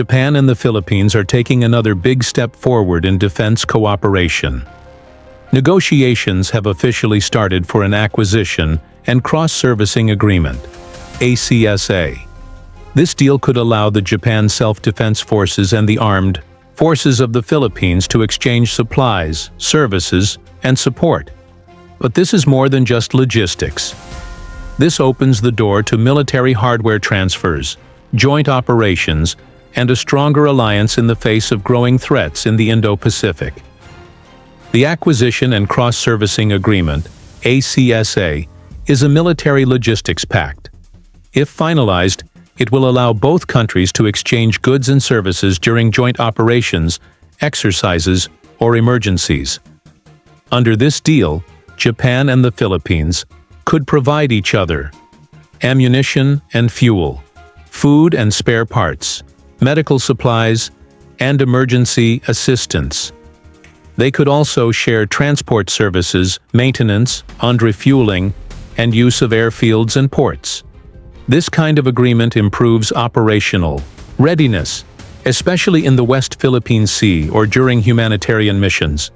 Japan and the Philippines are taking another big step forward in defense cooperation. Negotiations have officially started for an acquisition and cross-servicing agreement, ACSA. This deal could allow the Japan Self-Defense Forces and the Armed Forces of the Philippines to exchange supplies, services, and support. But this is more than just logistics. This opens the door to military hardware transfers, joint operations, and a stronger alliance in the face of growing threats in the Indo-Pacific. The Acquisition and Cross-Servicing Agreement, ACSA, is a military logistics pact. If finalized, it will allow both countries to exchange goods and services during joint operations, exercises, or emergencies. Under this deal, Japan and the Philippines could provide each other ammunition and fuel, food and spare parts, medical supplies, and emergency assistance. They could also share transport services, maintenance, and refueling, and use of airfields and ports. This kind of agreement improves operational readiness, especially in the West Philippine Sea or during humanitarian missions.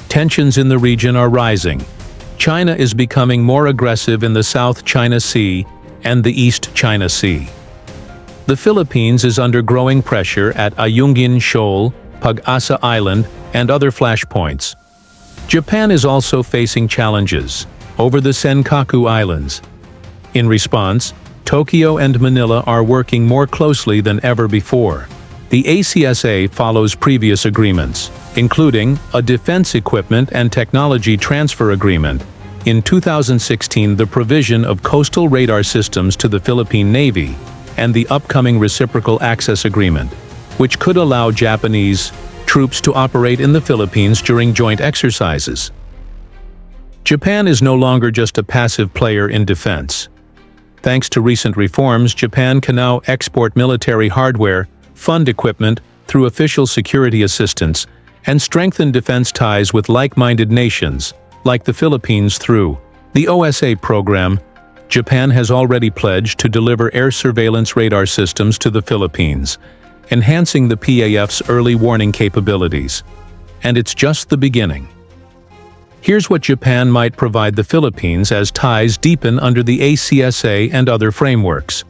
Tensions in the region are rising. China is becoming more aggressive in the South China Sea and the East China Sea. The Philippines is under growing pressure at Ayungin Shoal, Pag-asa Island, and other flashpoints. Japan is also facing challenges over the Senkaku Islands. In response, Tokyo and Manila are working more closely than ever before. The ACSA follows previous agreements, including a defense equipment and technology transfer agreement. In 2016, the provision of coastal radar systems to the Philippine Navy, and the upcoming Reciprocal Access Agreement, which could allow Japanese troops to operate in the Philippines during joint exercises. Japan is no longer just a passive player in defense. Thanks to recent reforms, Japan can now export military hardware, fund equipment through official security assistance, and strengthen defense ties with like-minded nations, like the Philippines through the OSA program. Japan has already pledged to deliver air surveillance radar systems to the Philippines, enhancing the PAF's early warning capabilities. And it's just the beginning. Here's what Japan might provide the Philippines as ties deepen under the ACSA and other frameworks: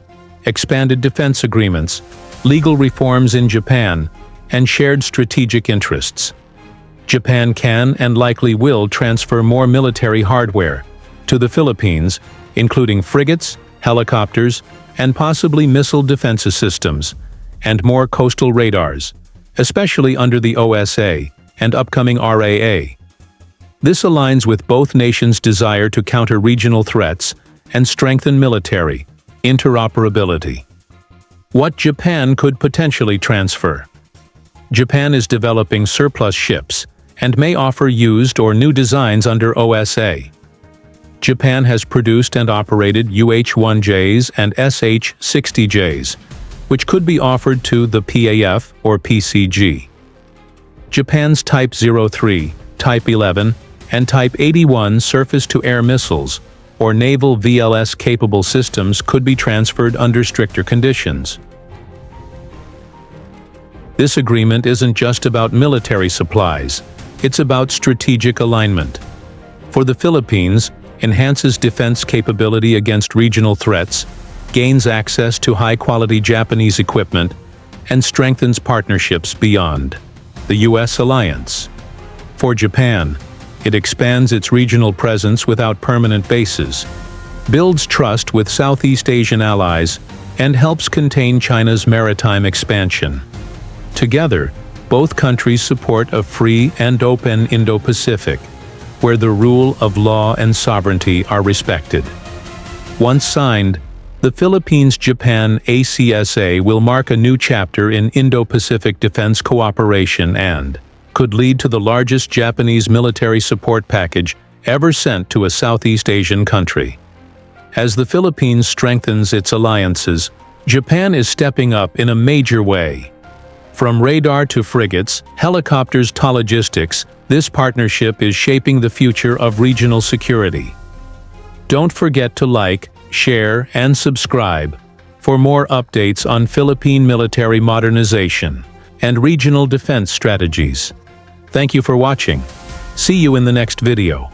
expanded defense agreements, legal reforms in Japan, and shared strategic interests. Japan can and likely will transfer more military hardware to the Philippines, including frigates, helicopters, and possibly missile defense systems, and more coastal radars, especially under the OSA and upcoming RAA. This aligns with both nations' desire to counter regional threats and strengthen military interoperability. What Japan could potentially transfer? Japan is developing surplus ships and may offer used or new designs under OSA. Japan has produced and operated UH-1Js and SH-60Js, which could be offered to the PAF or PCG. Japan's Type 03, Type 11, and Type 81 surface-to-air missiles or naval VLS-capable systems could be transferred under stricter conditions. This agreement isn't just about military supplies, it's about strategic alignment. For the Philippines, enhances defense capability against regional threats, gains access to high-quality Japanese equipment, and strengthens partnerships beyond the U.S. alliance. For Japan, it expands its regional presence without permanent bases, builds trust with Southeast Asian allies, and helps contain China's maritime expansion. Together, both countries support a free and open Indo-Pacific, where the rule of law and sovereignty are respected. Once signed, the Philippines-Japan ACSA will mark a new chapter in Indo-Pacific defense cooperation and could lead to the largest Japanese military support package ever sent to a Southeast Asian country. As the Philippines strengthens its alliances, Japan is stepping up in a major way. From radar to frigates, helicopters to logistics, this partnership is shaping the future of regional security. Don't forget to like, share, and subscribe for more updates on Philippine military modernization and regional defense strategies. Thank you for watching. See you in the next video.